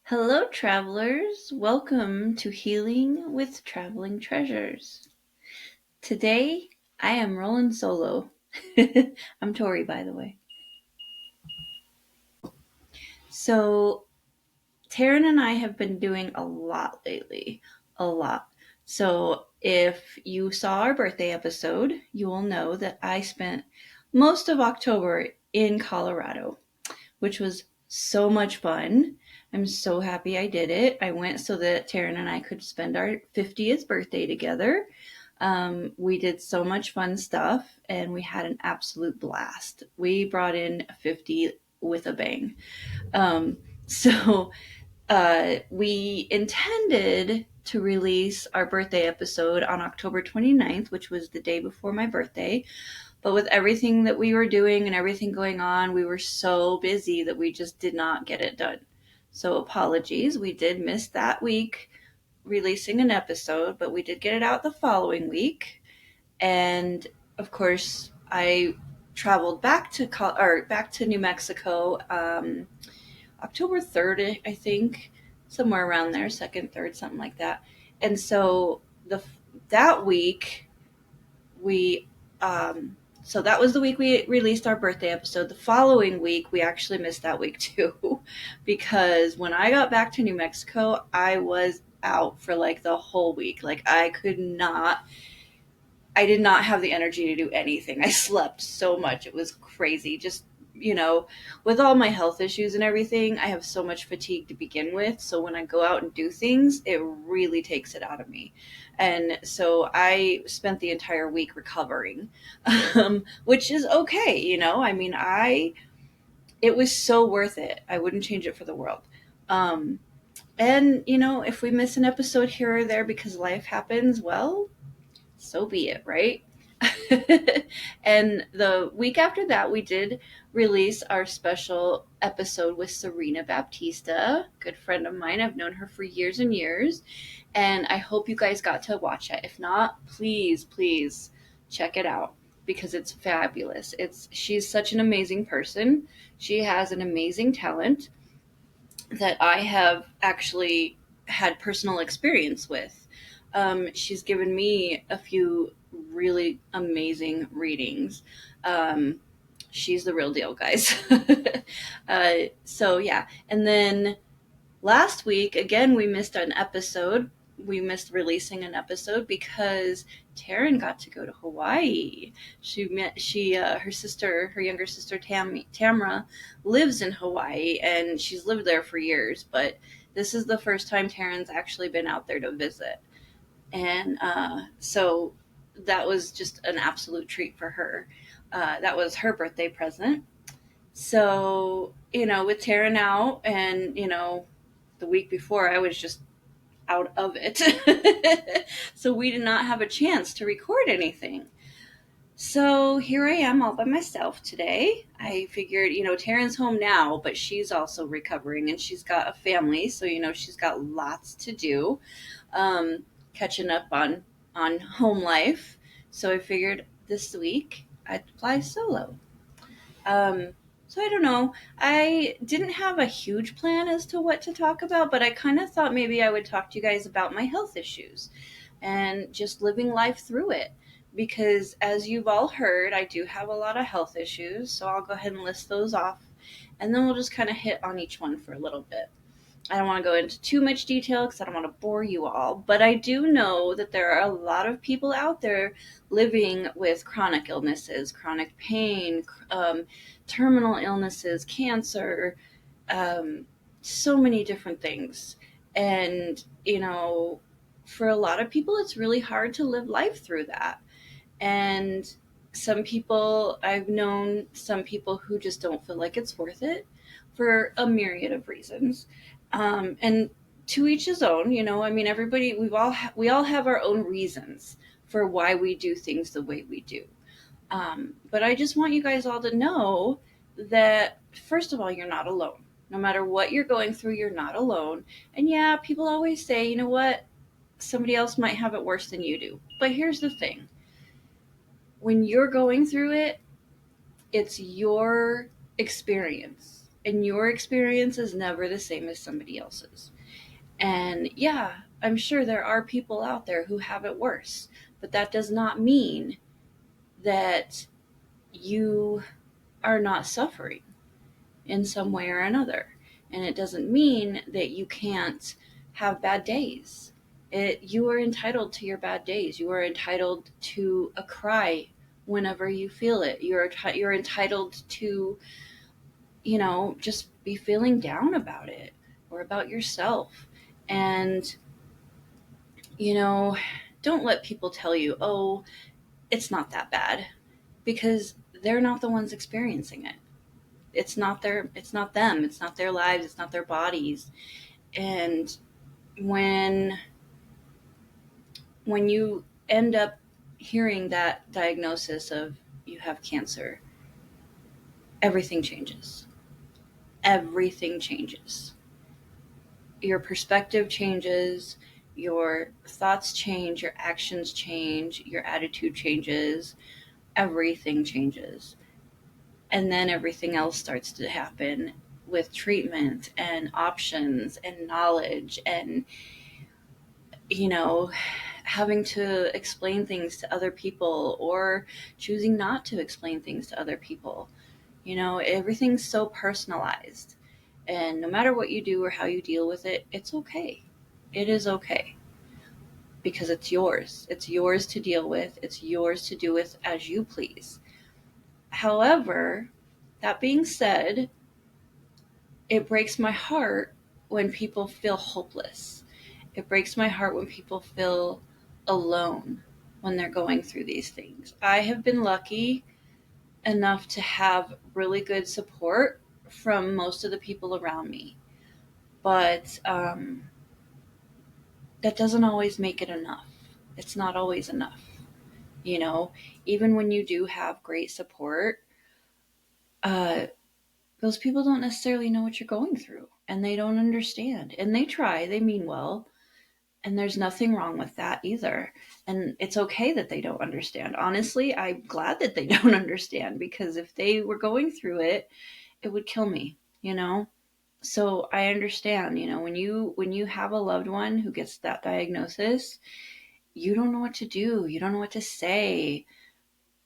Hello, travelers. Welcome to Healing with Traveling Treasures. Today, I am rolling solo. I'm Tori, by the way. So, Taryn and I have been doing a lot lately. A lot. So, if you saw our birthday episode, you will know that I spent most of October in Colorado, which was so much fun. I'm so happy I did it. I went so that Taryn and I could spend our 50th birthday together. We did so much fun stuff and we had an absolute blast. We brought in 50 with a bang. Um, so we intended to release our birthday episode on October 29th, which was the day before my birthday. But with everything that we were doing and everything going on, we were so busy that we just did not get it done. So apologies. We did miss that week releasing an episode, but we did get it out the following week. And of course, I traveled back to New Mexico October 3rd, I think, somewhere around there, second, third, something like that. And so that week we so that was the week we released our birthday episode. The following week we actually missed that week too because when I got back to New Mexico, I was out for like the whole week. Like I did not have the energy to do anything. I slept so much. It was crazy. Just, with all my health issues and everything, I have so much fatigue to begin with. So when I go out and do things, it really takes it out of me. And so I spent the entire week recovering, which is okay. It was so worth it. I wouldn't change it for the world. Um, and, if we miss an episode here or there because life happens, well, so be it, right? And the week after that, we did release our special episode with Serena Baptista, good friend of mine. I've known her for years and years, and I hope you guys got to watch it. If not, please check it out because it's fabulous. She's such an amazing person. She has an amazing talent that I have actually had personal experience with. She's given me a few really amazing readings. She's the real deal, guys. So, yeah. And then last week, again, we missed an episode. We missed releasing an episode because Taryn got to go to Hawaii. Her younger sister Tamra lives in Hawaii, and she's lived there for years. But this is the first time Taryn's actually been out there to visit, and so that was just an absolute treat for her. That was her birthday present. So with Taryn out, and the week before, I was just out of it. So we did not have a chance to record anything. So here I am all by myself today. I figured, Taryn's home now, but she's also recovering and she's got a family. So, she's got lots to do, catching up on home life. So I figured this week I'd fly solo. So I don't know. I didn't have a huge plan as to what to talk about, but I kind of thought maybe I would talk to you guys about my health issues and just living life through it. Because as you've all heard, I do have a lot of health issues. So I'll go ahead and list those off. And then we'll just kind of hit on each one for a little bit. I don't want to go into too much detail because I don't want to bore you all, but I do know that there are a lot of people out there living with chronic illnesses, chronic pain, terminal illnesses, cancer, so many different things. And, for a lot of people, it's really hard to live life through that. And I've known some people who just don't feel like it's worth it for a myriad of reasons. And to each his own, everybody, we all have our own reasons for why we do things the way we do. But I just want you guys all to know that, first of all, you're not alone. No matter what you're going through, you're not alone. And yeah, people always say, you know what? Somebody else might have it worse than you do. But here's the thing. When you're going through it, it's your experience. And your experience is never the same as somebody else's. And yeah, I'm sure there are people out there who have it worse, but that does not mean that you are not suffering in some way or another. And it doesn't mean that you can't have bad days. You are entitled to your bad days. You are entitled to a cry whenever you feel it. You're entitled to, just be feeling down about it or about yourself. And, you know, don't let people tell you, oh, it's not that bad, because they're not the ones experiencing it. It's not them, it's not their lives, it's not their bodies. And when you end up hearing that diagnosis of you have cancer, everything changes. Everything changes. Your perspective changes, your thoughts change, your actions change, your attitude changes, everything changes. And then everything else starts to happen with treatment and options and knowledge and, you know, having to explain things to other people or choosing not to explain things to other people. Everything's so personalized. And no matter what you do or how you deal with it, it's okay. It is okay, because it's yours. It's yours to deal with. It's yours to do with as you please. However, that being said, it breaks my heart when people feel hopeless. It breaks my heart when people feel alone when they're going through these things. I have been lucky enough to have really good support from most of the people around me, but that doesn't always make it enough. It's not always enough. You know, Even when you do have great support, uh, those people don't necessarily know what you're going through, and they don't understand. And they try, they mean well, and there's nothing wrong with that either. And it's okay that they don't understand. Honestly, I'm glad that they don't understand, because if they were going through it, it would kill me. So I understand, when you have a loved one who gets that diagnosis, you don't know what to do. You don't know what to say.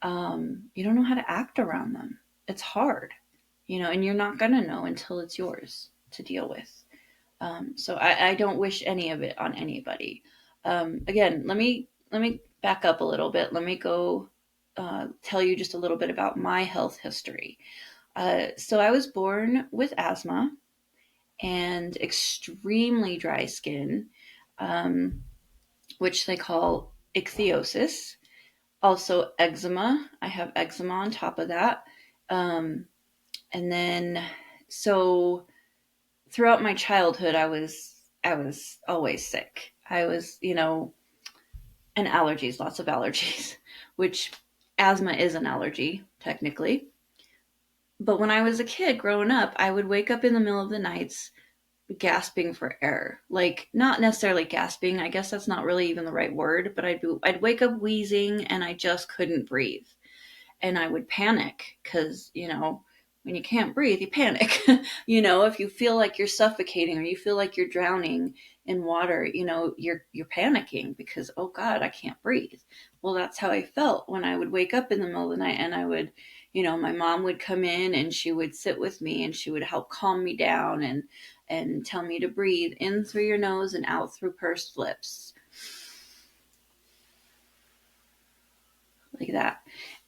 You don't know how to act around them. It's hard, and you're not going to know until it's yours to deal with. So I don't wish any of it on anybody. Again, let me back up a little bit. Let me go tell you just a little bit about my health history. So I was born with asthma and extremely dry skin, um, which they call ichthyosis. Also eczema. I have eczema on top of that. Um, and then so throughout my childhood, I was always sick. I was, and allergies, lots of allergies, which asthma is an allergy technically. But when I was a kid growing up, I would wake up in the middle of the nights gasping for air. Like, not necessarily gasping, I guess that's not really even the right word, but I'd wake up wheezing and I just couldn't breathe. And I would panic because, when you can't breathe, you panic. If you feel like you're suffocating or you feel like you're drowning in water, you're panicking because, oh God, I can't breathe. Well, that's how I felt when I would wake up in the middle of the night, and I would, my mom would come in and she would sit with me and she would help calm me down and tell me to breathe in through your nose and out through pursed lips, like that.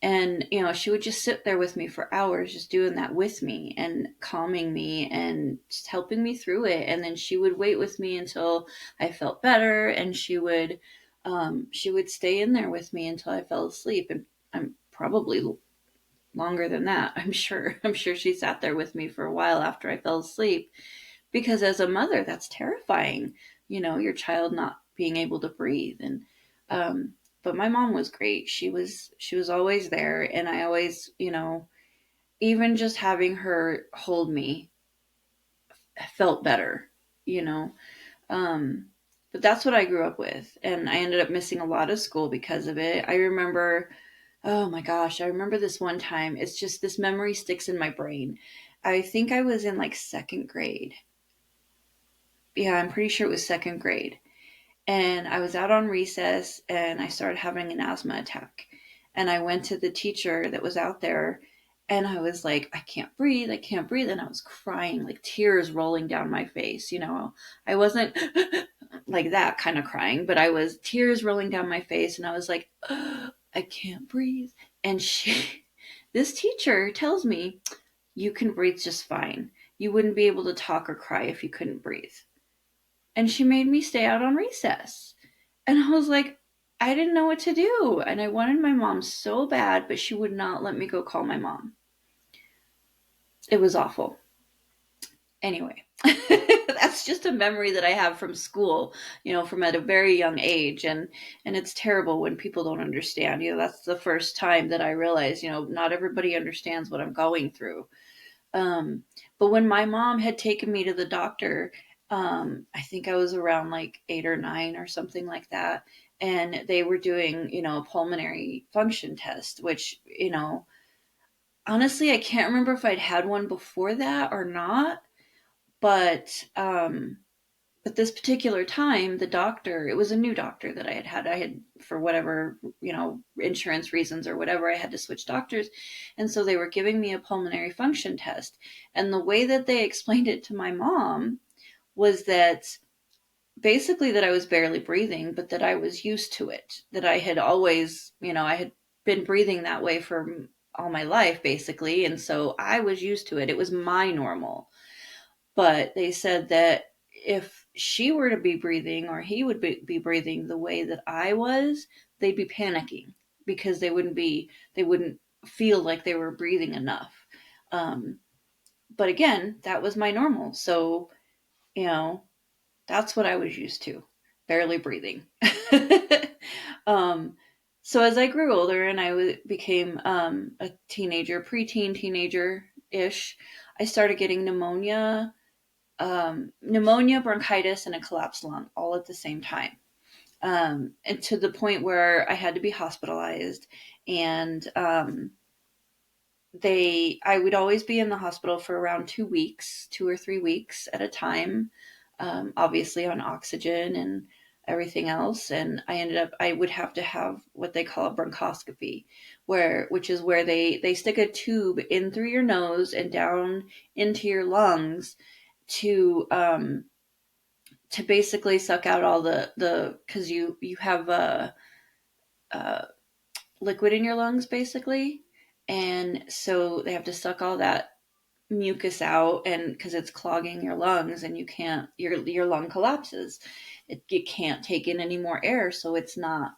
And, she would just sit there with me for hours, just doing that with me and calming me and just helping me through it. And then she would wait with me until I felt better. And she would stay in there with me until I fell asleep. And I'm probably longer than that. I'm sure she sat there with me for a while after I fell asleep, because as a mother, that's terrifying, your child not being able to breathe. And but my mom was great. She was always there, and I always, even just having her hold me felt better, you know. Um but that's what I grew up with, and I ended up missing a lot of school because of it. I remember, oh my gosh, I remember this one time. It's just, this memory sticks in my brain. I think I was in like second grade. Yeah, I'm pretty sure it was second grade. And I was out on recess and I started having an asthma attack. And I went to the teacher that was out there and I was like, I can't breathe, I can't breathe. And I was crying, like tears rolling down my face. You know, I wasn't like that kind of crying, but I was tears rolling down my face. And I was like, I can't breathe. And this teacher tells me, you can breathe just fine. You wouldn't be able to talk or cry if you couldn't breathe. And she made me stay out on recess. And I was like, I didn't know what to do. And I wanted my mom so bad, but she would not let me go call my mom. It was awful. Anyway, that's just a memory that I have from school, from at a very young age. And it's terrible when people don't understand. That's the first time that I realized, not everybody understands what I'm going through. But when my mom had taken me to the doctor, I think I was around like 8 or 9 or something like that. And they were doing, a pulmonary function test, which, honestly, I can't remember if I'd had one before that or not. But, but this particular time, the doctor, it was a new doctor that I had had. I had, for whatever, insurance reasons or whatever, I had to switch doctors. And so they were giving me a pulmonary function test. And the way that they explained it to my mom was that basically that I was barely breathing, but that I was used to it. That I had always, I had been breathing that way for all my life, basically. And so I was used to it. It was my normal. But they said that if she were to be breathing or he would be breathing the way that I was, they'd be panicking because they wouldn't feel like they were breathing enough. Um, but again, that was my normal. So, you know, that's what I was used to, barely breathing. um, so as I grew older and I became a teenager, preteen teenager ish, I started getting pneumonia, bronchitis, and a collapsed lung all at the same time. And to the point where I had to be hospitalized. And I would always be in the hospital for around 2 weeks, 2 or 3 weeks at a time, obviously on oxygen and everything else. And I would have to have what they call a bronchoscopy, which is where they stick a tube in through your nose and down into your lungs to basically suck out all the because you have a liquid in your lungs basically, and so they have to suck all that mucus out, and because it's clogging your lungs and you can't your lung collapses, it can't take in any more air, so it's not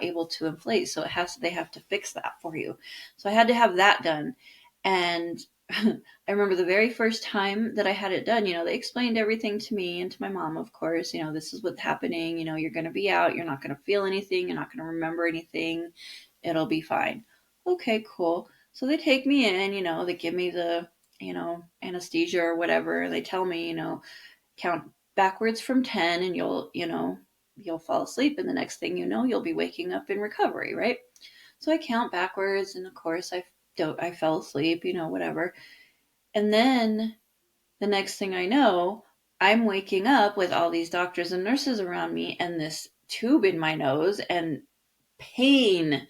able to inflate, so they have to fix that for you. So I had to have that done. And I remember the very first time that I had it done, they explained everything to me and to my mom, of course. This is what's happening. You're going to be out. You're not going to feel anything. You're not going to remember anything. It'll be fine. Okay, cool. So they take me in, they give me the, anesthesia or whatever. They tell me, count backwards from 10 and you'll fall asleep. And the next thing you know, you'll be waking up in recovery, right? So I count backwards, and of course I fell asleep, whatever. And then the next thing I know, I'm waking up with all these doctors and nurses around me and this tube in my nose and pain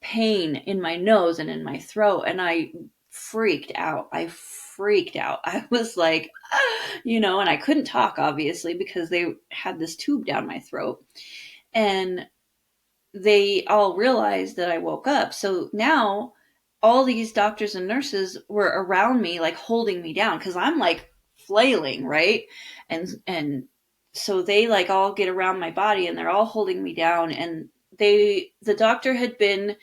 in my nose and in my throat. And I freaked out. I was like, and I couldn't talk, obviously, because they had this tube down my throat. And they all realized that I woke up. So now all these doctors and nurses were around me, like holding me down, because I'm like flailing, right? And so they like all get around my body and they're all holding me down. And the doctor it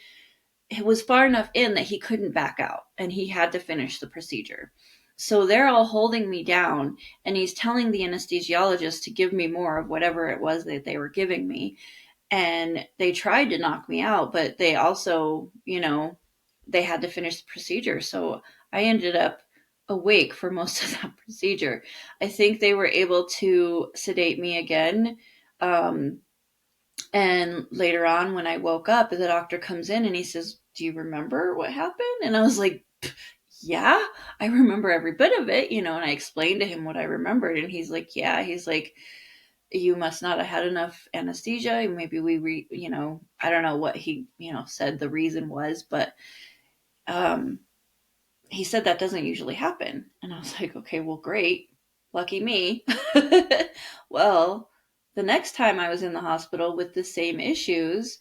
was far enough in that he couldn't back out and he had to finish the procedure. So they're all holding me down and he's telling the anesthesiologist to give me more of whatever it was that they were giving me. And they tried to knock me out, but they also, they had to finish the procedure. So I ended up awake for most of that procedure. I think they were able to sedate me again. And later on, when I woke up, the doctor comes in and he says, "Do you remember what happened?" And I was like, yeah, I remember every bit of it, and I explained to him what I remembered. And he's like, yeah, he's like, you must not have had enough anesthesia. Maybe I don't know what he, said the reason was, but um, he said that doesn't usually happen. And I was like, okay, well, great. Lucky me. Well, the next time I was in the hospital with the same issues,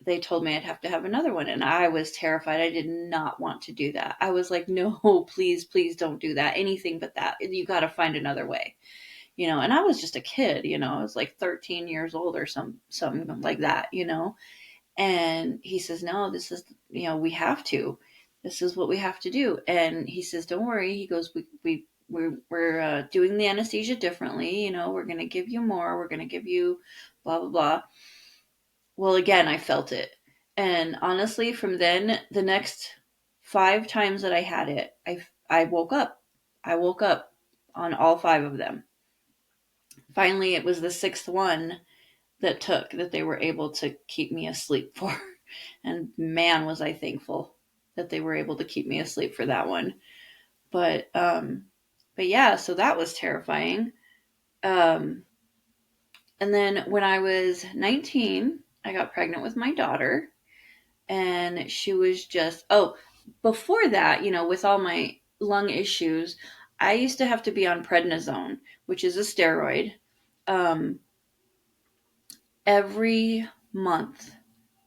they told me I'd have to have another one. And I was terrified. I did not want to do that. I was like, no, please, please don't do that. Anything but that. You got to find another way. And I was just a kid, I was like 13 years old or something like that. And he says, no, this is, we have to, this is what we have to do. And he says, don't worry. He goes, we're doing the anesthesia differently. We're going to give you more. We're going to give you blah, blah, blah. Well, again, I felt it. And honestly, from then, the next 5 times that I had it, I woke up. I woke up on all 5 of them. Finally, it was the 6th one that they were able to keep me asleep for. And man, was I thankful that they were able to keep me asleep for that one. But yeah, so that was terrifying. Um, and then when I was 19, I got pregnant with my daughter, and she was just, oh, before that, with all my lung issues, I used to have to be on prednisone, which is a steroid, um, every month.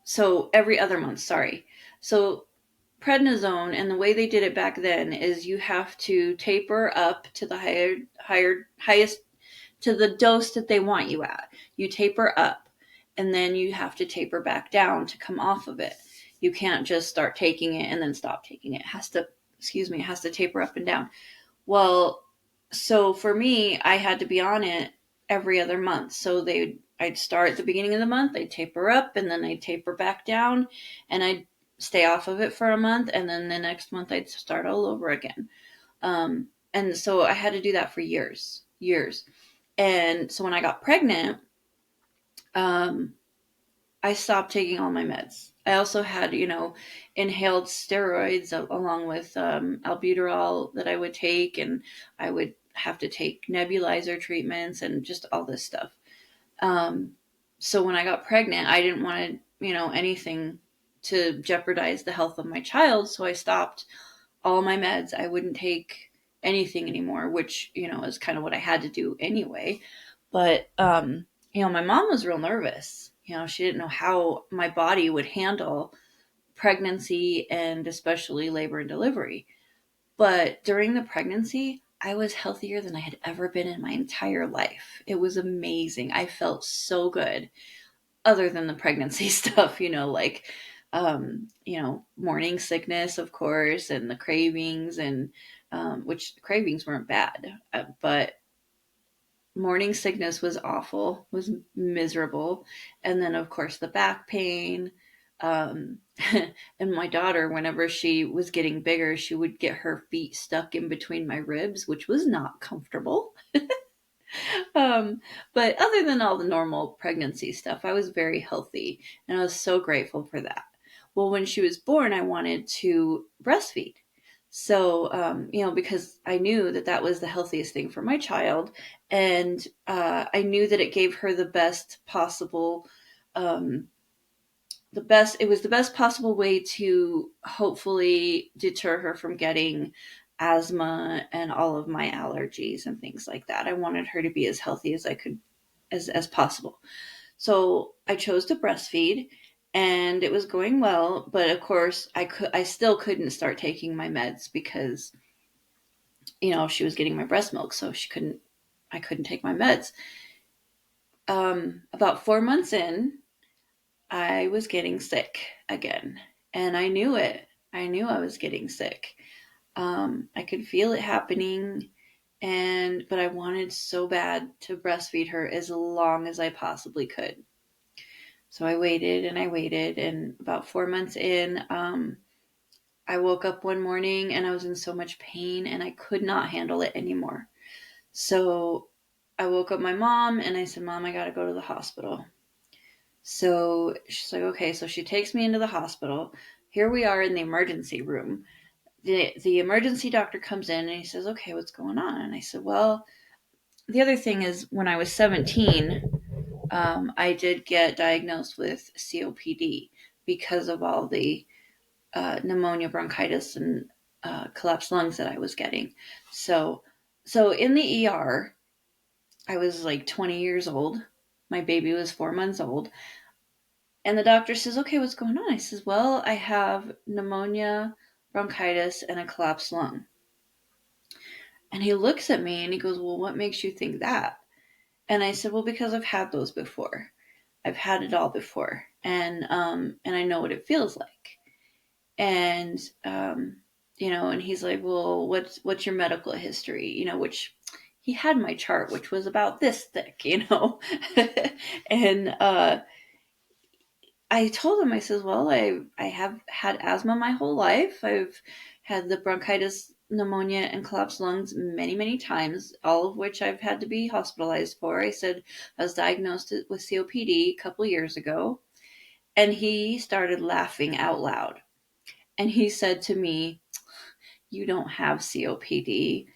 So every other month, sorry. So prednisone, and the way they did it back then is you have to taper up to the highest, to the dose that they want you at. You taper up, and then you have to taper back down to come off of it. You can't just start taking it and then stop taking it. It has to, it has to taper up and down. Well, so for me, I had to be on it every other month. So I'd start at the beginning of the month, I'd taper up, and then I'd taper back down, and I'd stay off of it for a month, and then the next month I'd start all over again. And so I had to do that for years. And so when I got pregnant, um, I stopped taking all my meds. I also had, inhaled steroids along with albuterol that I would take, and I would have to take nebulizer treatments and just all this stuff. Um, so when I got pregnant, I didn't want anything to jeopardize the health of my child. So I stopped all my meds. I wouldn't take anything anymore, which, is kind of what I had to do anyway. But, my mom was real nervous. She didn't know how my body would handle pregnancy and especially labor and delivery. But during the pregnancy, I was healthier than I had ever been in my entire life. It was amazing. I felt so good, other than the pregnancy stuff, like, morning sickness, of course, and the cravings, and which cravings weren't bad, but morning sickness was awful, was miserable. And then, of course, the back pain. Um, and my daughter, whenever she was getting bigger, she would get her feet stuck in between my ribs, which was not comfortable. um, but other than all the normal pregnancy stuff, I was very healthy, and I was so grateful for that. Well, when she was born, I wanted to breastfeed. So, because I knew that that was the healthiest thing for my child, and I knew that it gave her the best possible, um, it was the best possible way to hopefully deter her from getting asthma and all of my allergies and things like that. I wanted her to be as healthy as I could, as possible. So I chose to breastfeed, and it was going well, but of course I still couldn't start taking my meds because she was getting my breast milk, so I couldn't take my meds. About 4 months in, I was getting sick again, and I knew it. I knew I was getting sick. I could feel it happening, but I wanted so bad to breastfeed her as long as I possibly could. So I waited and I waited, and about 4 months in, I woke up one morning and I was in so much pain and I could not handle it anymore. So I woke up my mom and I said, Mom, I got to go to the hospital. So she's like, okay. So she takes me into the hospital. Here we are in the emergency room. the emergency doctor comes in and he says, okay, what's going on? And I said, well, the other thing is when I was 17, I did get diagnosed with COPD because of all the pneumonia, bronchitis, and collapsed lungs that I was getting. So in the ER, I was like 20 years old. My baby was 4 months old. And the doctor says, okay, what's going on? I says, well, I have pneumonia, bronchitis, and a collapsed lung. And he looks at me and he goes, well, what makes you think that? And I said, well, because I've had those before. I've had it all before. And I know what it feels like. And, and he's like, well, what's your medical history? Which he had my chart, which was about this thick, and, I told him, I says, well, I have had asthma my whole life. I've had the bronchitis, pneumonia, and collapsed lungs many, many times, all of which I've had to be hospitalized for. I said, I was diagnosed with COPD a couple years ago. And he started laughing out loud. And he said to me, you don't have COPD.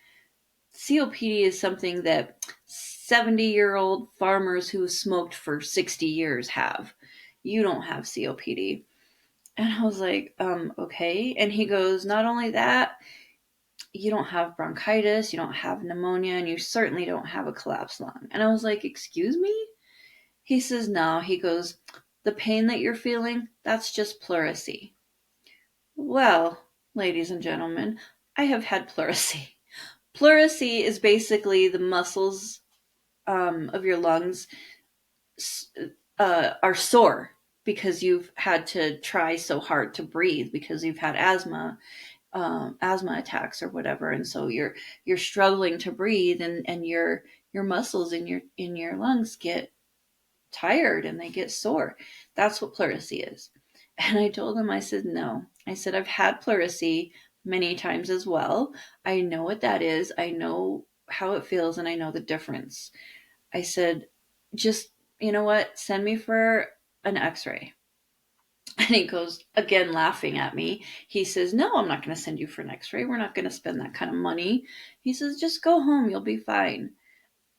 COPD is something that 70-year-old farmers who smoked for 60 years have. You don't have COPD. And I was like, okay. And he goes, not only that, you don't have bronchitis, you don't have pneumonia, and you certainly don't have a collapsed lung. And I was like, excuse me? He says, no. He goes, the pain that you're feeling, that's just pleurisy. Well, ladies and gentlemen, I have had pleurisy. Pleurisy is basically the muscles of your lungs are sore because you've had to try so hard to breathe because you've had asthma attacks or whatever, and so you're struggling to breathe, and your muscles in your lungs get tired and they get sore. That's what pleurisy is. And I told him, I said, no. I said, I've had pleurisy many times as well. I know what that is. I know how it feels, and I know the difference. I said, just, you know what? Send me for an x-ray. And he goes, again, laughing at me. He says, no, I'm not going to send you for an x-ray. We're not going to spend that kind of money. He says, just go home. You'll be fine.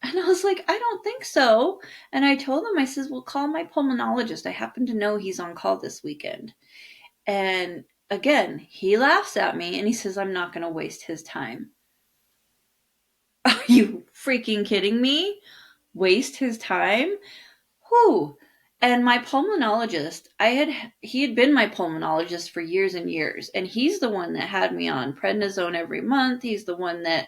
And I was like, I don't think so. And I told him, I says, well, call my pulmonologist. I happen to know he's on call this weekend. And again, he laughs at me and he says, I'm not going to waste his time. Are you freaking kidding me? Waste his time? Whew. And my pulmonologist, he had been my pulmonologist for years and years. And he's the one that had me on prednisone every month. He's the one that,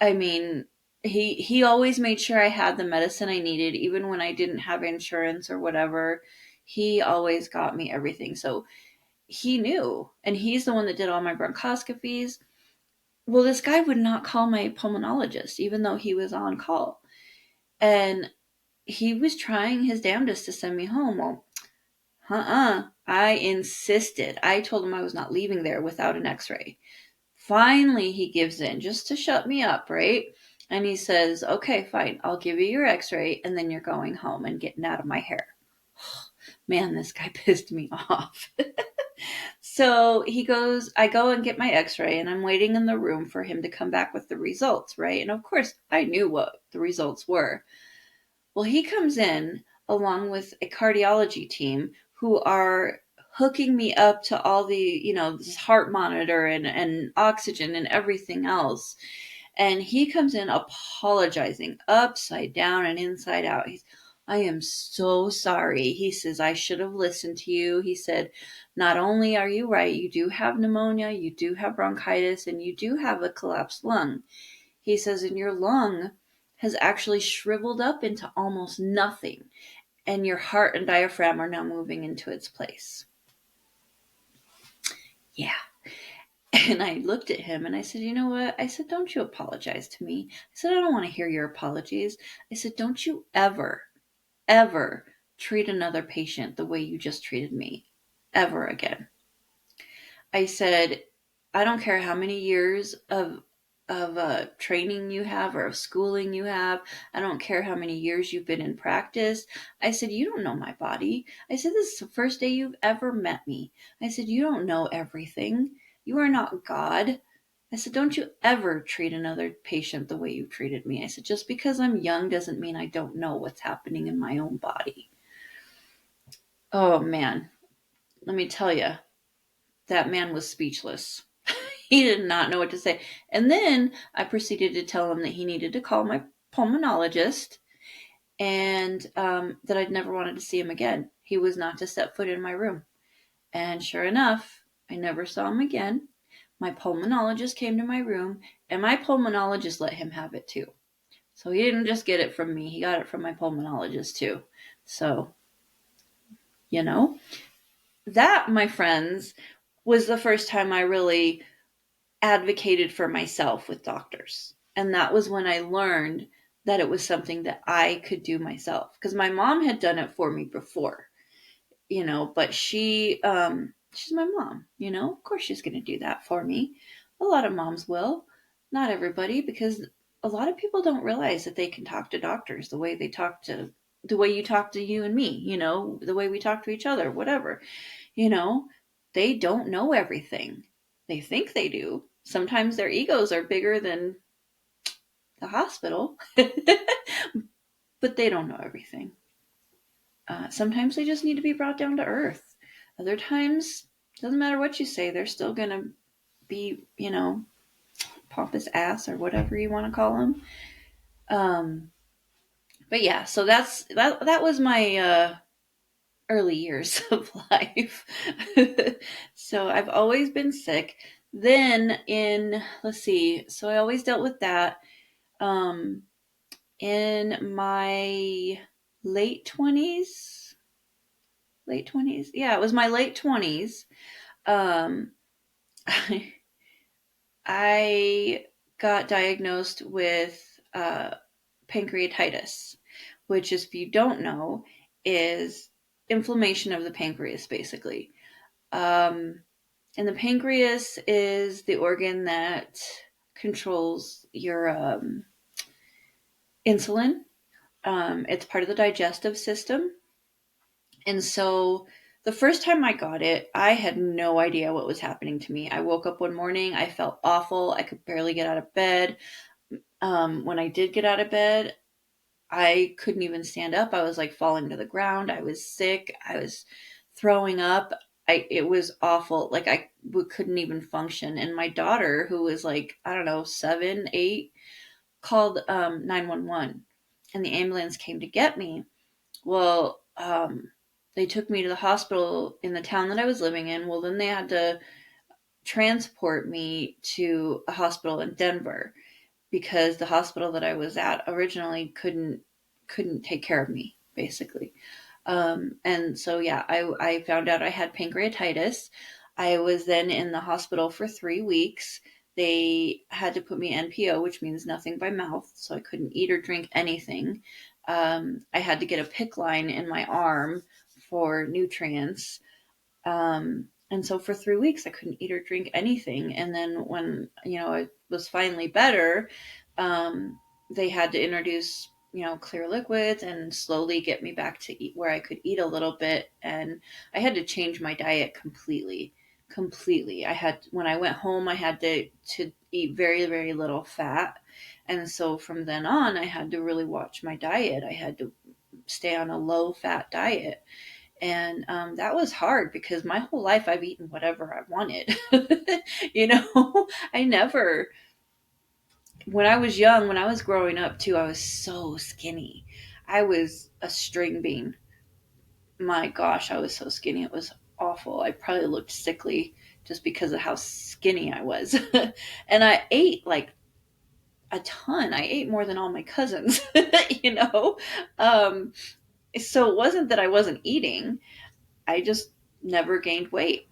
I mean, he always made sure I had the medicine I needed, even when I didn't have insurance or whatever. He always got me everything. So he knew, and he's the one that did all my bronchoscopies. Well, this guy would not call my pulmonologist, even though he was on call. And he was trying his damnedest to send me home. Well, I insisted. I told him I was not leaving there without an x-ray. Finally, he gives in just to shut me up, right? And he says, okay, fine, I'll give you your x-ray, and then you're going home and getting out of my hair. Man, this guy pissed me off. So he goes, I go and get my x-ray, and I'm waiting in the room for him to come back with the results, right? And of course, I knew what the results were. Well, he comes in along with a cardiology team who are hooking me up to all the, this heart monitor and oxygen and everything else. And he comes in apologizing upside down and inside out. I am so sorry. He says, I should have listened to you. He said, not only are you right, you do have pneumonia, you do have bronchitis, and you do have a collapsed lung. He says, and your lung has actually shriveled up into almost nothing, and your heart and diaphragm are now moving into its place. Yeah. And I looked at him and I said, you know what? I said, don't you apologize to me. I said, I don't want to hear your apologies. I said, don't you ever, ever treat another patient the way you just treated me. Ever again. I said, I don't care how many years of training you have or of schooling you have. I don't care how many years you've been in practice. I said, you don't know my body. I said, this is the first day you've ever met me. I said, you don't know everything. You are not God. I said, don't you ever treat another patient the way you treated me. I said, just because I'm young doesn't mean I don't know what's happening in my own body. Oh man, let me tell you, that man was speechless. He did not know what to say. And then I proceeded to tell him that he needed to call my pulmonologist and that I'd never wanted to see him again. He was not to step foot in my room. And sure enough, I never saw him again. My pulmonologist came to my room, and my pulmonologist let him have it too. So he didn't just get it from me, he got it from my pulmonologist too. So, you know, that, my friends, was the first time I really advocated for myself with doctors. And that was when I learned that it was something that I could do myself. Because my mom had done it for me before, but she's my mom, of course she's going to do that for me. A lot of moms will, not everybody, because a lot of people don't realize that they can talk to doctors the way the way you talk to you and me, the way we talk to each other, whatever. you know they don't know everything. They think they do. Sometimes their egos are bigger than the hospital. But they don't know everything. Sometimes they just need to be brought down to earth. Other times, doesn't matter what you say, they're still going to be, pompous ass or whatever you want to call them. But yeah, so that was my early years of life. So I've always been sick. Then let's see, so I always dealt with that. In my late 20s, yeah, it was my late 20s. um I got diagnosed with pancreatitis, which, if you don't know, is inflammation of the pancreas, basically. And the pancreas is the organ that controls your insulin. It's part of the digestive system. And so the first time I got it, I had no idea what was happening to me. I woke up one morning, I felt awful. I could barely get out of bed. When I did get out of bed, I couldn't even stand up. I was like falling to the ground. I was sick. I was throwing up. It was awful. Like couldn't even function. And my daughter, who was like, I don't know, 7, 8, called 911, and the ambulance came to get me. Well, they took me to the hospital in the town that I was living in. Well, then they had to transport me to a hospital in Denver because the hospital that I was at originally couldn't take care of me, basically. And so, yeah, I found out I had pancreatitis. I was then in the hospital for 3 weeks. They had to put me NPO, which means nothing by mouth, so I couldn't eat or drink anything. I had to get a PICC line in my arm for nutrients. And so for 3 weeks, I couldn't eat or drink anything. And then when, it was finally better, they had to introduce, clear liquids and slowly get me back to eat where I could eat a little bit. And I had to change my diet completely. When I went home, I had to eat very, very little fat. And so from then on, I had to really watch my diet. I had to stay on a low fat diet. And that was hard because my whole life I've eaten whatever I wanted. I never, when I was young, when I was growing up too, I was so skinny. I was a string bean. My gosh, I was so skinny. It was awful. I probably looked sickly just because of how skinny I was. And I ate like a ton. I ate more than all my cousins, you know? Um, so it wasn't that I wasn't eating. I just never gained weight.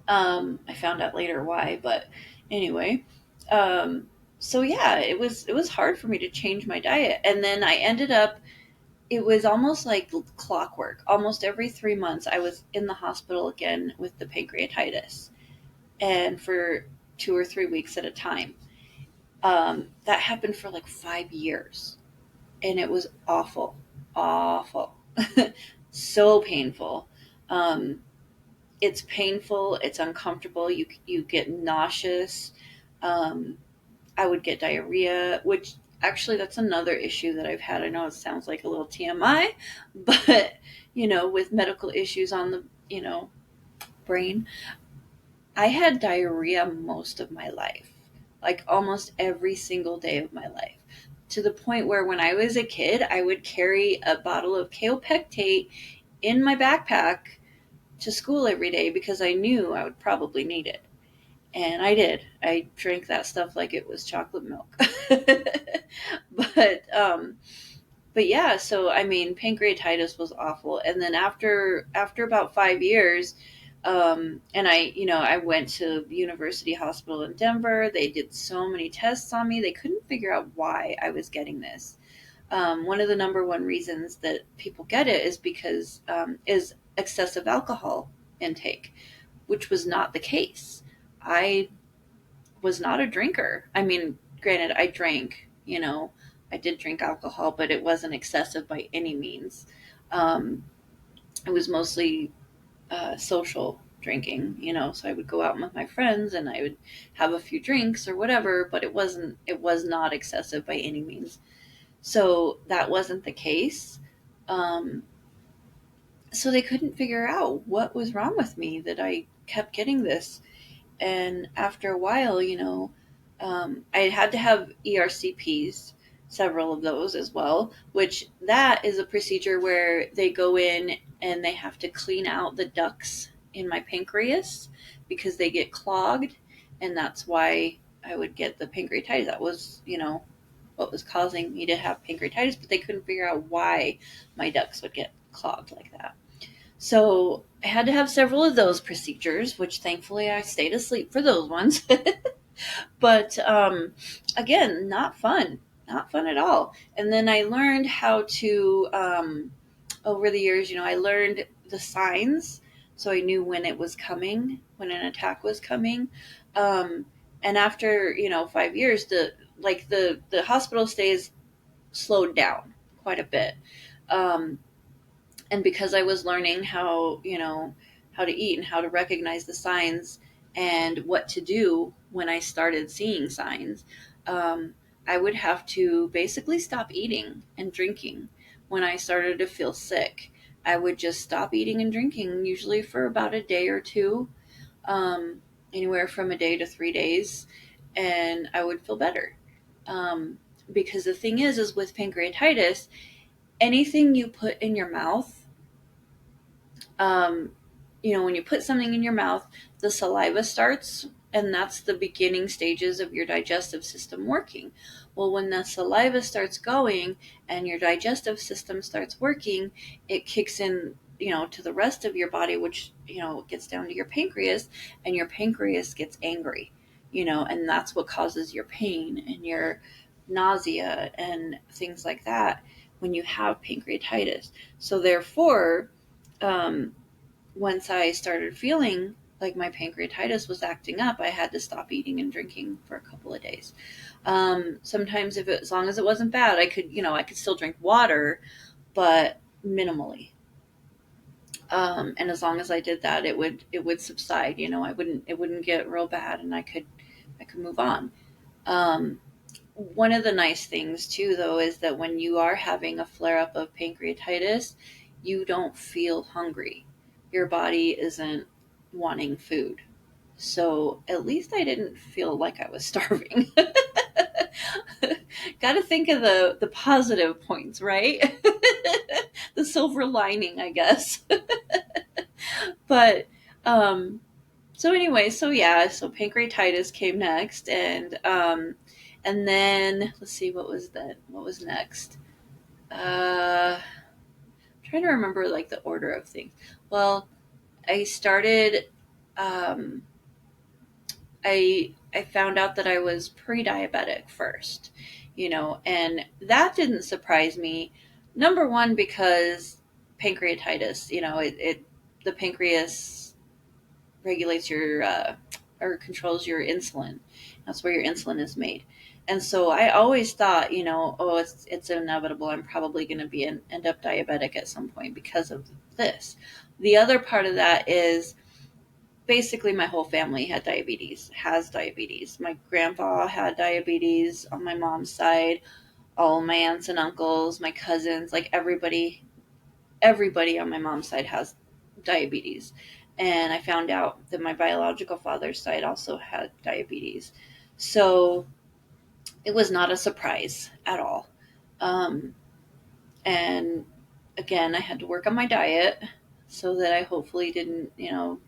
I found out later why, but anyway. So yeah, it was hard for me to change my diet, and then I ended up. It was almost like clockwork. Almost every 3 months, I was in the hospital again with the pancreatitis, and for 2 or 3 weeks at a time. That happened for like 5 years, and it was awful, awful, so painful. Um, it's painful, it's uncomfortable, you get nauseous. um, I would get diarrhea, which actually that's another issue that I've had. I know it sounds like a little TMI, but with medical issues on the brain, I had diarrhea most of my life, like almost every single day of my life, to the point where when I was a kid, I would carry a bottle of kaopectate in my backpack to school every day because I knew I would probably need it. And I did. I drank that stuff like it was chocolate milk. but but yeah, so I mean, pancreatitis was awful. And then after about 5 years, and I went to University Hospital in Denver. They did so many tests on me. They couldn't figure out why I was getting this. One of the number one reasons that people get it is because is excessive alcohol intake, which was not the case. I was not a drinker. I mean, granted, I drank, I did drink alcohol, but it wasn't excessive by any means. Um, it was mostly social drinking, so I would go out with my friends and I would have a few drinks or whatever, but it was not excessive by any means. So that wasn't the case. Um, so they couldn't figure out what was wrong with me that I kept getting this. And after a while, I had to have ERCPs, several of those as well, which that is a procedure where they go in and they have to clean out the ducts in my pancreas because they get clogged. And that's why I would get the pancreatitis. That was, what was causing me to have pancreatitis, but they couldn't figure out why my ducts would get clogged like that. So I had to have several of those procedures, which thankfully I stayed asleep for those ones. But again, not fun at all. And then I learned how to, over the years, I learned the signs. So I knew when it was coming, when an attack was coming. Um, and after, 5 years, the hospital stays slowed down quite a bit. Um, and because I was learning how to eat and how to recognize the signs and what to do when I started seeing signs, I would have to basically stop eating and drinking when I started to feel sick. I would just stop eating and drinking, usually for about a day or two, um, anywhere from a day to 3 days, and I would feel better. Um, because the thing is with pancreatitis, anything you put in your mouth, um, when you put something in your mouth, the saliva starts, and that's the beginning stages of your digestive system working. Well, when the saliva starts going and your digestive system starts working, it kicks in, to the rest of your body, which, gets down to your pancreas, and your pancreas gets angry, and that's what causes your pain and your nausea and things like that when you have pancreatitis. So therefore, um, once I started feeling like my pancreatitis was acting up, I had to stop eating and drinking for a couple of days. Sometimes, as long as it wasn't bad, I could still drink water, but minimally. And as long as I did that, it would subside. It wouldn't get real bad, and I could move on. Um, One of the nice things too, though, is that when you are having a flare up of pancreatitis, you don't feel hungry. Your body isn't wanting food. So at least I didn't feel like I was starving. Got to think of the positive points, right? The silver lining, I guess. But um, so anyway, so yeah, so pancreatitis came next, and then let's see, what was that? What was next? I'm trying to remember like the order of things. Well, I started. Um, I found out that I was pre-diabetic first, and that didn't surprise me. Number one, because pancreatitis, the pancreas regulates your or controls your insulin. That's where your insulin is made. And so I always thought, oh, it's inevitable. I'm probably going to end up diabetic at some point because of this. The other part of that is basically my whole family has diabetes. My grandpa had diabetes on my mom's side, all my aunts and uncles, my cousins, like everybody on my mom's side has diabetes. And I found out that my biological father's side also had diabetes. So it was not a surprise at all. Um, and again, I had to work on my diet so that I hopefully didn't,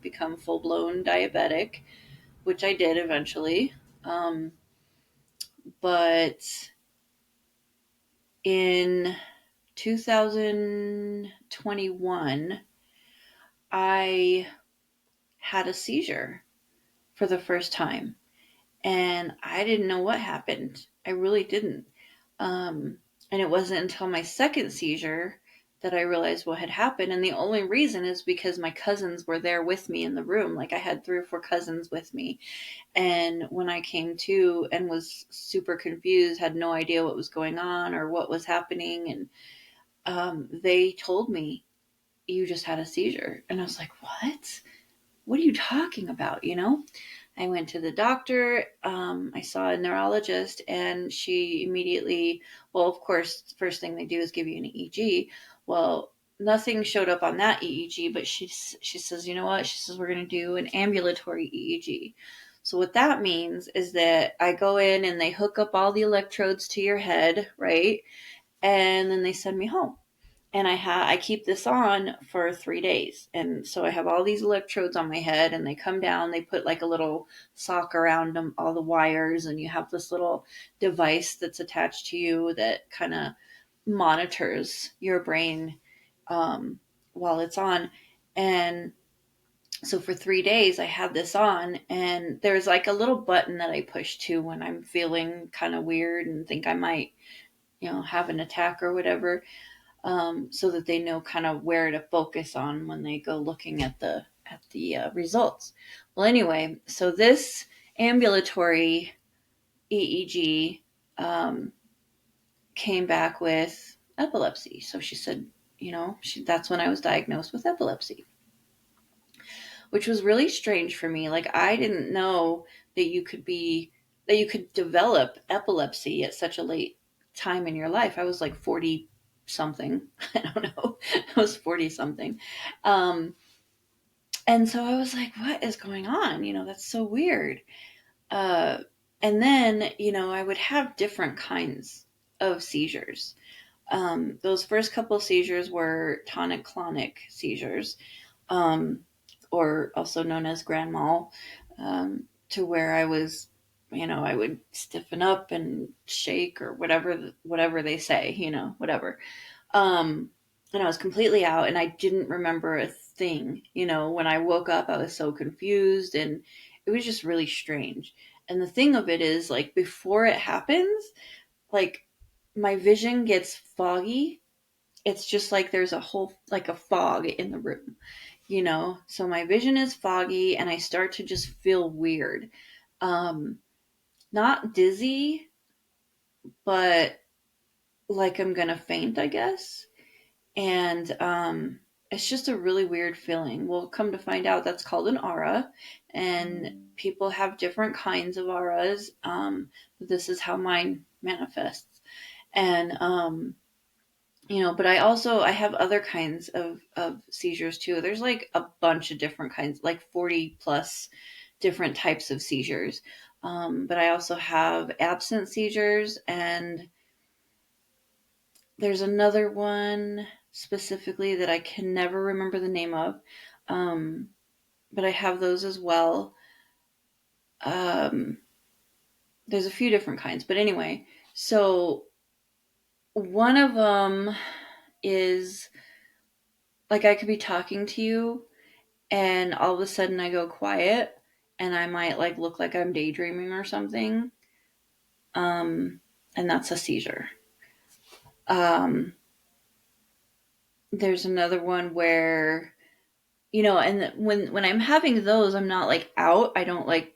become full blown diabetic, which I did eventually. But in 2021, I had a seizure for the first time, and I didn't know what happened. I really didn't. And it wasn't until my second seizure that I realized what had happened. And the only reason is because my cousins were there with me in the room. Like, I had 3 or 4 cousins with me. And when I came to and was super confused, had no idea what was going on or what was happening, and they told me, "You just had a seizure." And I was like, "What? What are you talking about?" I went to the doctor. I saw a neurologist, and she immediately, well, of course, the first thing they do is give you an EEG. Well, nothing showed up on that EEG, but she says, "You know what?" She says, "We're going to do an ambulatory EEG." So what that means is that I go in and they hook up all the electrodes to your head, right? And then they send me home. And I keep this on for 3 days. And so I have all these electrodes on my head, and they come down, they put like a little sock around them, all the wires, and you have this little device that's attached to you that kind of monitors your brain while it's on. And so for 3 days I had this on, and there's like a little button that I push to when I'm feeling kind of weird and think I might, have an attack or whatever, so that they know kind of where to focus on when they go looking at the results. Well, anyway, so this ambulatory EEG came back with epilepsy. So she said, that's when I was diagnosed with epilepsy, which was really strange for me. Like, I didn't know that you could develop epilepsy at such a late time in your life. I was like 40 something. I don't know. I was 40 something. And so I was like, what is going on? That's so weird. Uh, and then, I would have different kinds of seizures. Those first couple of seizures were tonic-clonic seizures, um, or also known as grand mal, to where I was, I would stiffen up and shake or whatever they say, whatever. Um, and I was completely out, and I didn't remember a thing. When I woke up, I was so confused, and it was just really strange. And the thing of it is, like, before it happens, like, my vision gets foggy. It's just like there's like a fog in the room, So my vision is foggy, and I start to just feel weird. Um, Not dizzy, but like I'm gonna faint, I guess. And it's just a really weird feeling. We'll come to find out that's called an aura, and people have different kinds of auras. But this is how mine manifests. And but I have other kinds of seizures too. There's like a bunch of different kinds, like 40 plus different types of seizures. But I also have absent seizures, and there's another one specifically that I can never remember the name of. Um, but I have those as well. Um, there's a few different kinds, but anyway, so one of them is like I could be talking to you, and all of a sudden I go quiet, and I might like look like I'm daydreaming or something. Um, and that's a seizure. Um, there's another one where, and when I'm having those, I'm not like out. I don't like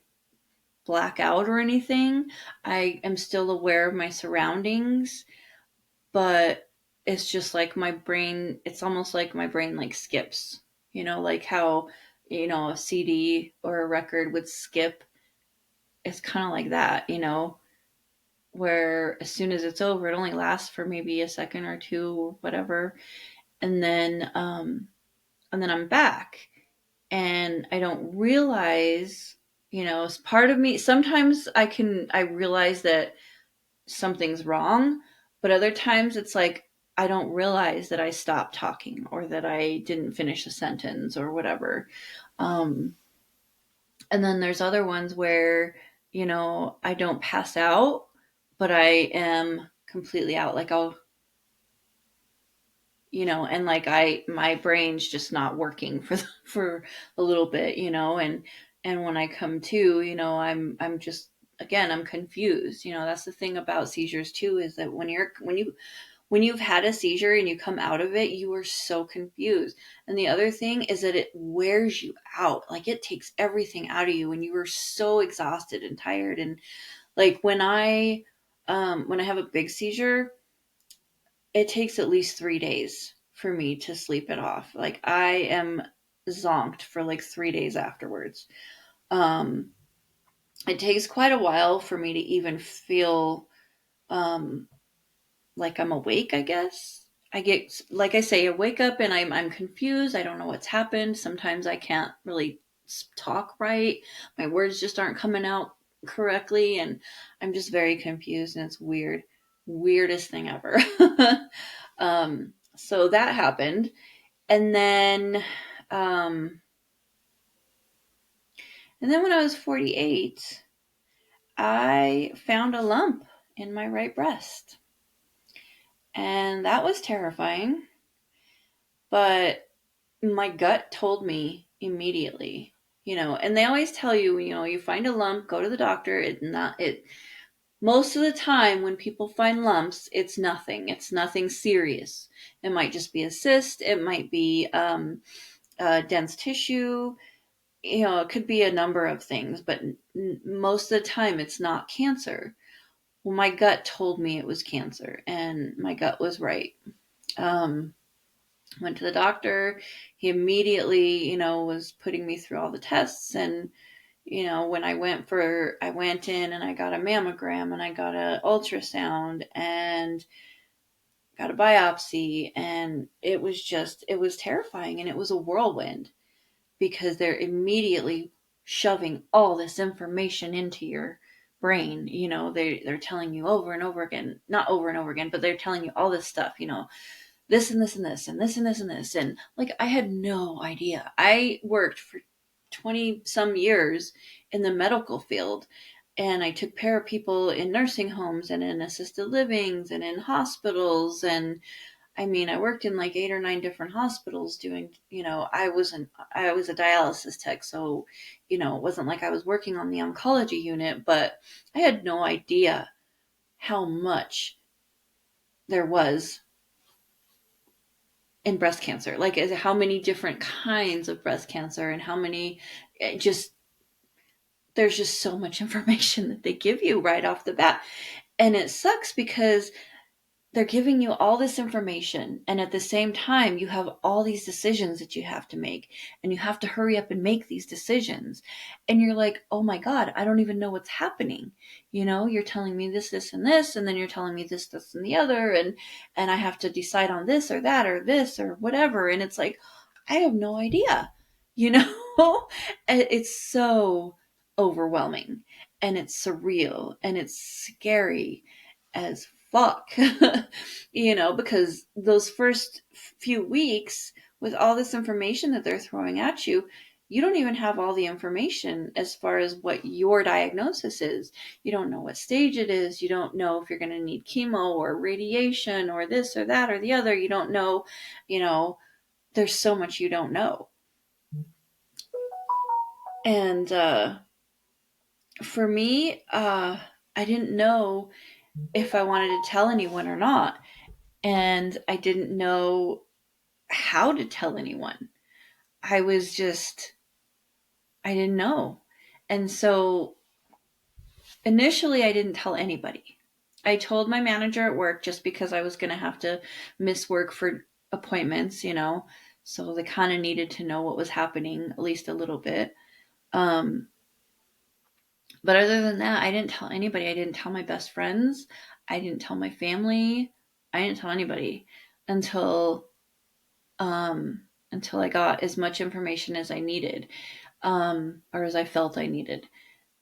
black out or anything. I am still aware of my surroundings, but it's just like my brain, it's almost like my brain like skips, like how, a CD or a record would skip. It's kind of like that, where as soon as it's over, it only lasts for maybe a second or two, whatever, and then I'm back, and I don't realize, as part of me. Sometimes I realize that something's wrong, but other times it's like I don't realize that I stopped talking or that I didn't finish a sentence or whatever. Um, and then there's other ones where, I don't pass out, but I am completely out. Like and like my brain's just not working for a little bit, and when I come to, I'm just, again, I'm confused. That's the thing about seizures too, is that when you've had a seizure and you come out of it, you are so confused. And the other thing is that it wears you out. Like, it takes everything out of you, and you are so exhausted and tired. And like when I have a big seizure, it takes at least 3 days for me to sleep it off. Like, I am zonked for like 3 days afterwards. Um, it takes quite a while for me to even feel um, like I'm awake, I guess. I get, like I say, I wake up and I'm confused. I don't know what's happened. Sometimes I can't really talk right. My words just aren't coming out correctly, and I'm just very confused, and it's weird. Weirdest thing ever. So that happened. And then um when I was 48, I found a lump in my right breast. And that was terrifying, but my gut told me immediately, and they always tell you, you find a lump, go to the doctor. It most of the time when people find lumps, it's nothing serious. It might just be a cyst, it might be dense tissue, it could be a number of things, but most of the time it's not cancer. Well, my gut told me it was cancer, and my gut was right. um Went to the doctor. He immediately, was putting me through all the tests. And, when I went in and I got a mammogram and I got an ultrasound and got a biopsy. And it was terrifying, and it was a whirlwind, because they're immediately shoving all this information into your brain. They're telling you over and over again, not over and over again, but they're telling you all this stuff, this and this and this and this and this and this. And like, I had no idea. I worked for 20 some years in the medical field, and I took care of people in nursing homes and in assisted livings and in hospitals. And I mean, I worked in like 8 or 9 different hospitals doing, I was a dialysis tech. So, it wasn't like I was working on the oncology unit, but I had no idea how much there was in breast cancer, like how many different kinds of breast cancer, and how many, just, there's just so much information that they give you right off the bat. And it sucks because they're giving you all this information, and at the same time you have all these decisions that you have to make, and you have to hurry up and make these decisions. And you're like, oh my god, I don't even know what's happening. You're telling me this and this, and then you're telling me this and the other, and I have to decide on this or that or this or whatever. And it's like, I have no idea. you know it's so overwhelming, and it's surreal, and it's scary as fuck. Because those first few weeks, with all this information that they're throwing at you, you don't even have all the information as far as what your diagnosis is. You don't know what stage it is. You don't know if you're going to need chemo or radiation or this or that or the other. You don't know, you know, there's so much you don't know. And for me, I didn't know if I wanted to tell anyone or not. And I didn't know how to tell anyone. I was just, I didn't know. And so initially, I didn't tell anybody. I told my manager at work, just because I was going to have to miss work for appointments. So they kind of needed to know what was happening, at least a little bit. Um, but other than that, I didn't tell anybody. I didn't tell my best friends. I didn't tell my family. I didn't tell anybody until until I got as much information as I needed, or as I felt I needed.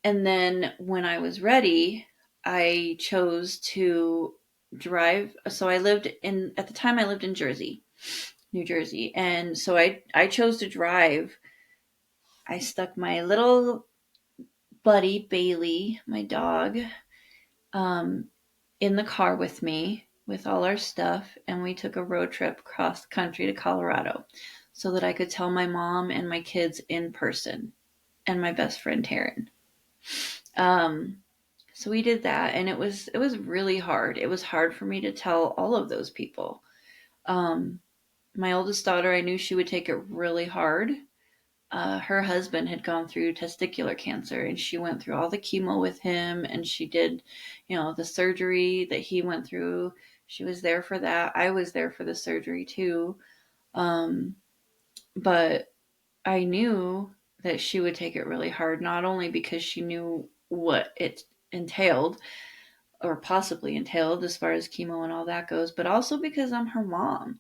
And then when I was ready, I chose to drive. So at the time I lived in New Jersey. And so I chose to drive. I stuck my little buddy, Bailey, my dog, um, in the car with me with all our stuff. And we took a road trip across the country to Colorado so that I could tell my mom and my kids in person and my best friend, Taryn. Um, So we did that, and it was really hard. It was hard for me to tell all of those people. Um, my oldest daughter, I knew she would take it really hard. Her husband had gone through testicular cancer, and she went through all the chemo with him, and she did, the surgery that he went through. She was there for that. I was there for the surgery too. Um, but I knew that she would take it really hard, not only because she knew what it entailed, or possibly entailed as far as chemo and all that goes, but also because I'm her mom.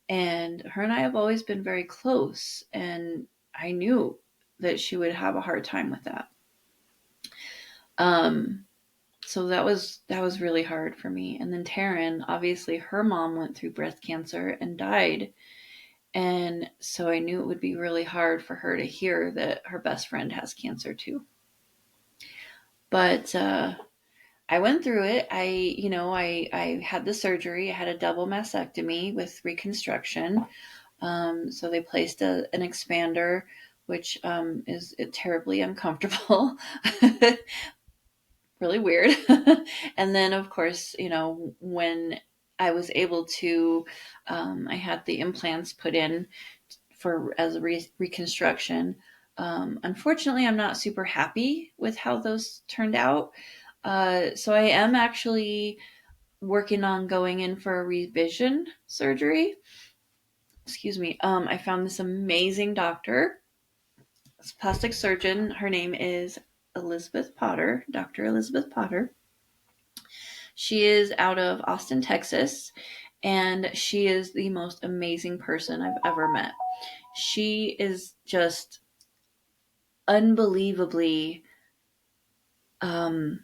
And her and I have always been very close. And I knew that she would have a hard time with that. Um, so that was really hard for me. And then Taryn, obviously her mom went through breast cancer and died. And so I knew it would be really hard for her to hear that her best friend has cancer too. But I went through it. I had the surgery. I had a double mastectomy with reconstruction. So they placed an expander, which is terribly uncomfortable, really weird. And then, of course, when I was able to, I had the implants put in for as a reconstruction. Unfortunately, I'm not super happy with how those turned out. So I am actually working on going in for a revision surgery. Excuse me. I found this amazing doctor, this plastic surgeon. Her name is Elizabeth Potter, Dr. Elizabeth Potter. She is out of Austin, Texas, and she is the most amazing person I've ever met. She is just unbelievably um,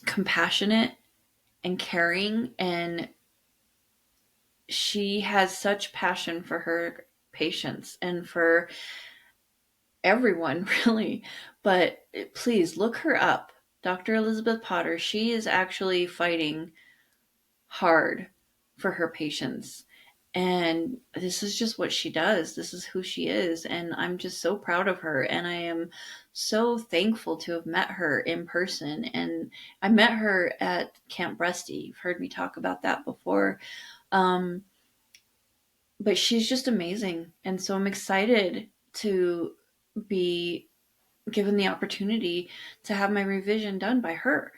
compassionate and caring, and she has such passion for her patients and for everyone, really. But please look her up, Dr. Elizabeth Potter. She is actually fighting hard for her patients. And this is just what she does. This is who she is. And I'm just so proud of her. And I am so thankful to have met her in person. And I met her at Camp Breasty. You've heard me talk about that before. Um, but she's just amazing. And so I'm excited to be given the opportunity to have my revision done by her.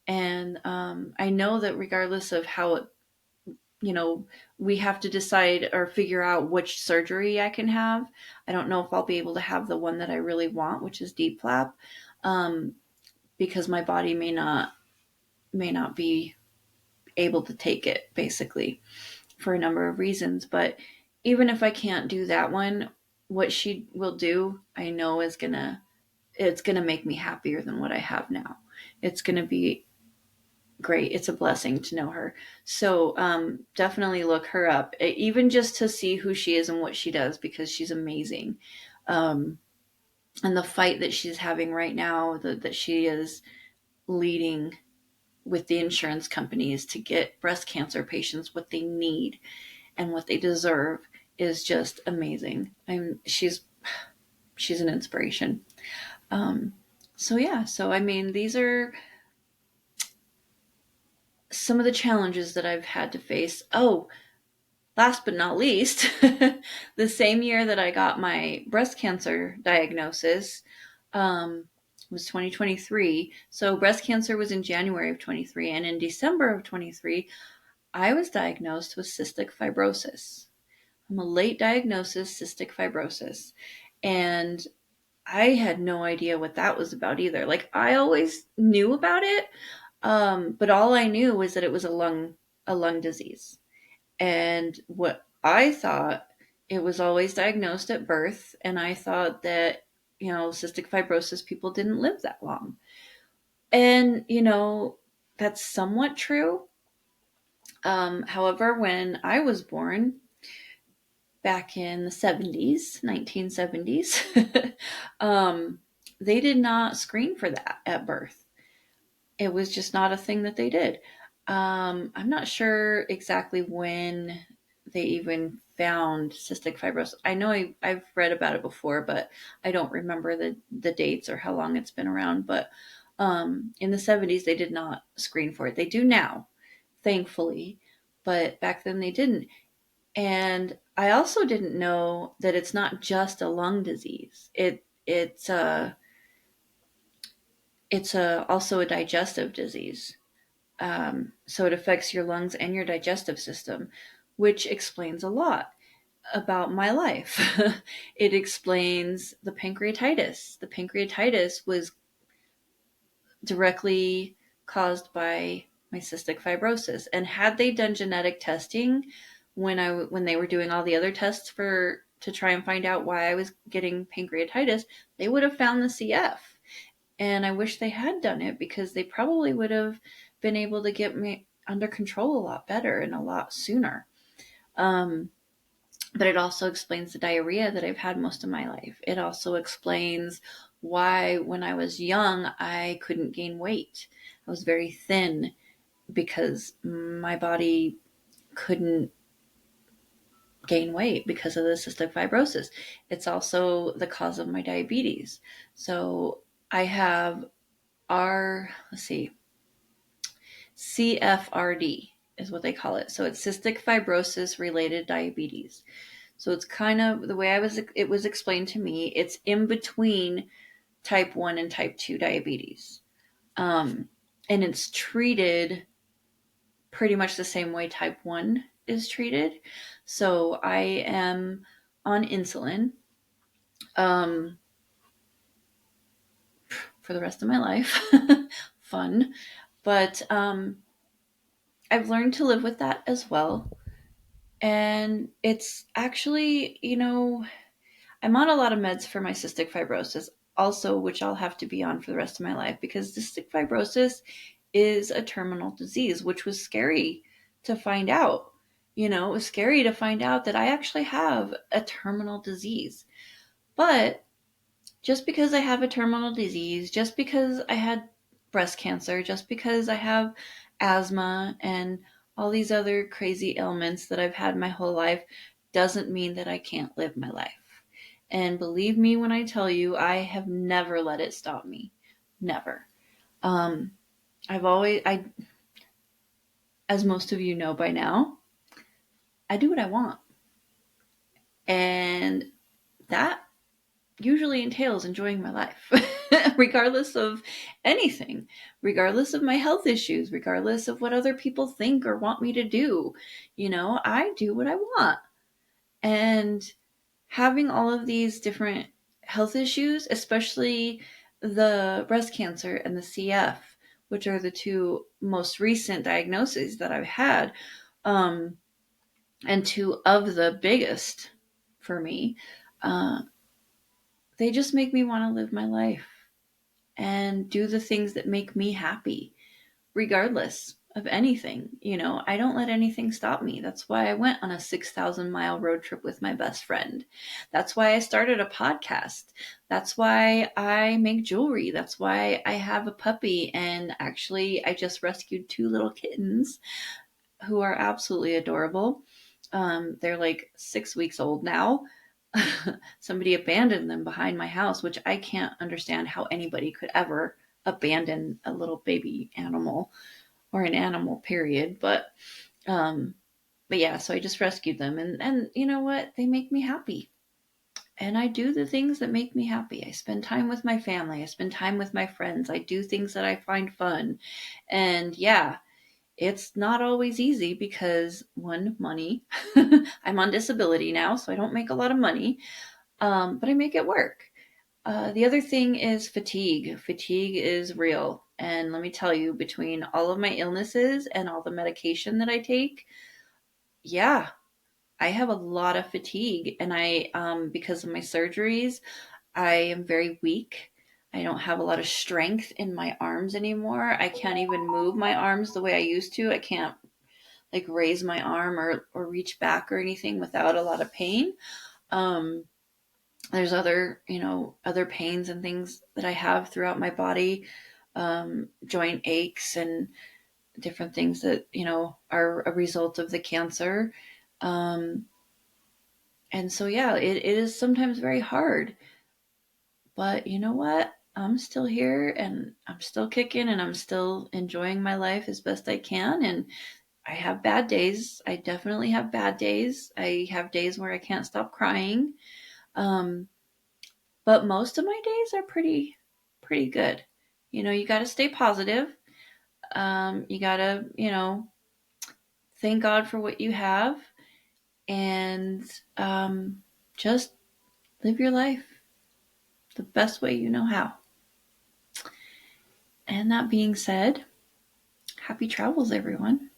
And I know that regardless of how it, we have to decide or figure out which surgery I can have. I don't know if I'll be able to have the one that I really want, which is deep flap, because my body may not be able to take it, basically, for a number of reasons. But even if I can't do that one, what she will do, I know it's gonna make me happier than what I have now. It's gonna be great. It's a blessing to know her. So definitely look her up, even just to see who she is and what she does, because she's amazing. Um, and the fight that she's having right now, that she is leading with the insurance companies to get breast cancer patients what they need and what they deserve, is just amazing. She's an inspiration. Um, so yeah, so I mean, these are some of the challenges that I've had to face. Oh, last but not least, the same year that I got my breast cancer diagnosis was 2023. So breast cancer was in January of 23, and in December of 23, I was diagnosed with cystic fibrosis. I'm a late diagnosis cystic fibrosis. And I had no idea what that was about either. Like, I always knew about it, but all I knew was that it was a lung disease. And what I thought, it was always diagnosed at birth, and I thought that, cystic fibrosis people didn't live that long. And, that's somewhat true. However, when I was born back in the 70s, 1970s, they did not screen for that at birth. It was just not a thing that they did. I'm not sure exactly when they even found cystic fibrosis. I know I've read about it before, but I don't remember the dates or how long it's been around. But in the 70s, they did not screen for it. They do now, thankfully, but back then they didn't. And I also didn't know that it's not just a lung disease. It's also a digestive disease. So it affects your lungs and your digestive system, which explains a lot about my life. It explains the pancreatitis. The pancreatitis was directly caused by my cystic fibrosis. And had they done genetic testing when they were doing all the other tests to try and find out why I was getting pancreatitis, they would have found the CF. And I wish they had done it, because they probably would have been able to get me under control a lot better and a lot sooner. But it also explains the diarrhea that I've had most of my life. It also explains why, when I was young, I couldn't gain weight. I was very thin because my body couldn't gain weight because of the cystic fibrosis. It's also the cause of my diabetes. So I have CFRD is what they call it. So it's cystic fibrosis related diabetes. So it's kind of the way it was explained to me. It's in between type 1 and type 2 diabetes. And it's treated pretty much the same way type 1 is treated. So I am on insulin for the rest of my life. Fun. But I've learned to live with that as well. And it's actually, I'm on a lot of meds for my cystic fibrosis also, which I'll have to be on for the rest of my life, because cystic fibrosis is a terminal disease, which was scary to find out. It was scary to find out that I actually have a terminal disease. But just because I have a terminal disease, just because I had breast cancer, just because I have asthma and all these other crazy ailments that I've had my whole life, doesn't mean that I can't live my life. And believe me when I tell you, I have never let it stop me. Never. As most of you know by now, I do what I want. And that usually entails enjoying my life, regardless of anything, regardless of my health issues, regardless of what other people think or want me to do. I do what I want. And having all of these different health issues, especially the breast cancer and the CF, which are the two most recent diagnoses that I've had, and two of the biggest for me, they just make me want to live my life and do the things that make me happy, regardless of anything. I don't let anything stop me. That's why I went on a 6,000-mile road trip with my best friend. That's why I started a podcast. That's why I make jewelry. That's why I have a puppy. And actually, I just rescued 2 little kittens who are absolutely adorable. They're like 6 weeks old now. Somebody abandoned them behind my house, which I can't understand how anybody could ever abandon a little baby animal or an animal, period. But yeah, so I just rescued them, and you know what? They make me happy. And I do the things that make me happy. I spend time with my family. I spend time with my friends. I do things that I find fun. And yeah, It's not always easy because, one, money. I'm on disability now, so I don't make a lot of money, but I make it work. The other thing is fatigue. Fatigue is real. And let me tell you, between all of my illnesses and all the medication that I take, yeah, I have a lot of fatigue. And because of my surgeries, I am very weak. I don't have a lot of strength in my arms anymore. I can't even move my arms the way I used to. I can't like raise my arm or reach back or anything without a lot of pain. Um, there's other pains and things that I have throughout my body, joint aches and different things that, are a result of the cancer. Um, and so, yeah, it is sometimes very hard. But you know what? I'm still here and I'm still kicking and I'm still enjoying my life as best I can. And I have bad days. I definitely have bad days. I have days where I can't stop crying. Um, but most of my days are pretty good. You got to stay positive. You got to, thank God for what you have and just live your life the best way you know how. And that being said, happy travels, everyone.